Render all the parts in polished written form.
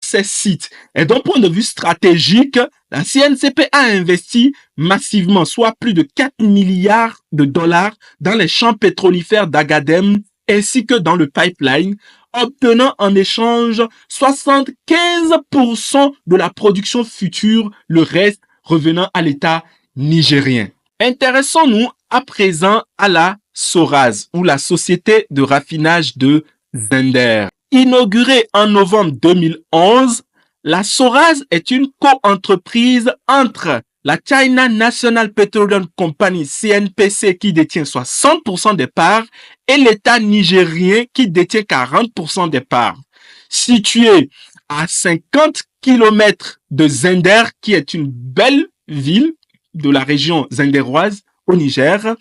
ces sites. Et d'un point de vue stratégique, la CNCP a investi massivement, soit plus de 4 milliards de dollars dans les champs pétrolifères d'Agadem ainsi que dans le pipeline, obtenant en échange 75% de la production future, le reste revenant à l'État nigérien. Intéressons-nous à présent à la Soraz, ou la société de raffinage de Zender. Inaugurée en novembre 2011, la Soraz est une co-entreprise entre la China National Petroleum Company, CNPC, qui détient 60% des parts, et l'État nigérien qui détient 40% des parts. Située à 50 km de Zender, qui est une belle ville de la région zenderoise au Niger,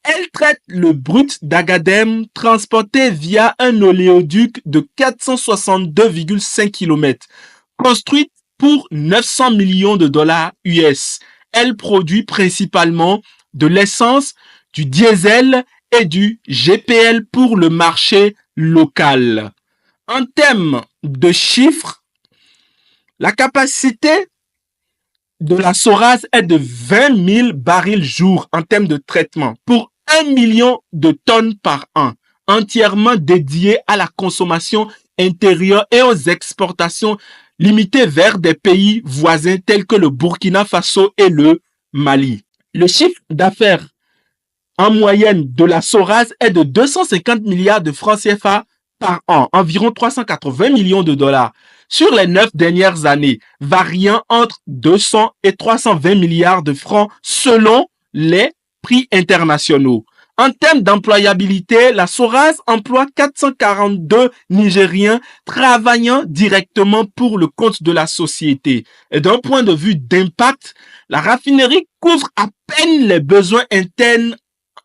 elle traite le brut d'Agadem transporté via un oléoduc de 462,5 km, construite pour 900 millions de dollars US. Elle produit principalement de l'essence, du diesel et du GPL pour le marché local. En termes de chiffres, la capacité de la Soraz est de 20 000 barils jour en termes de traitement pour 1 million de tonnes par an, entièrement dédié à la consommation intérieure et aux exportations limitées vers des pays voisins tels que le Burkina Faso et le Mali. Le chiffre d'affaires en moyenne de la Soraz est de 250 milliards de francs CFA par an, environ 380 millions de dollars. Sur les 9 dernières années, variant entre 200 et 320 milliards de francs selon les prix internationaux. En termes d'employabilité, la Soraz emploie 442 Nigériens travaillant directement pour le compte de la société. Et d'un point de vue d'impact, la raffinerie couvre à peine les besoins internes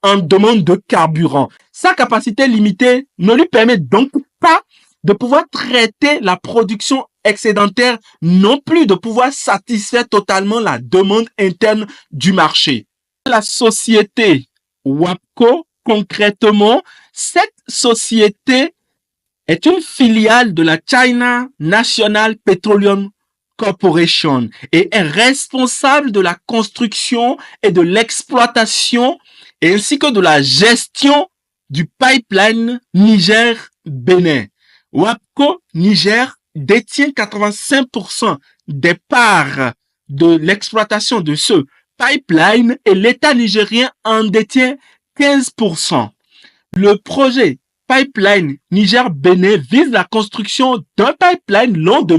en demande de carburant. Sa capacité limitée ne lui permet donc pas de pouvoir traiter la production excédentaire, non plus de pouvoir satisfaire totalement la demande interne du marché. La société WAPCO, concrètement, cette société est une filiale de la China National Petroleum Corporation et est responsable de la construction et de l'exploitation ainsi que de la gestion du pipeline Niger-Bénin. WAPCO Niger détient 85% des parts de l'exploitation de ce pipeline et l'État nigérien en détient 15%. Le projet Pipeline Niger-Bénin vise la construction d'un pipeline long de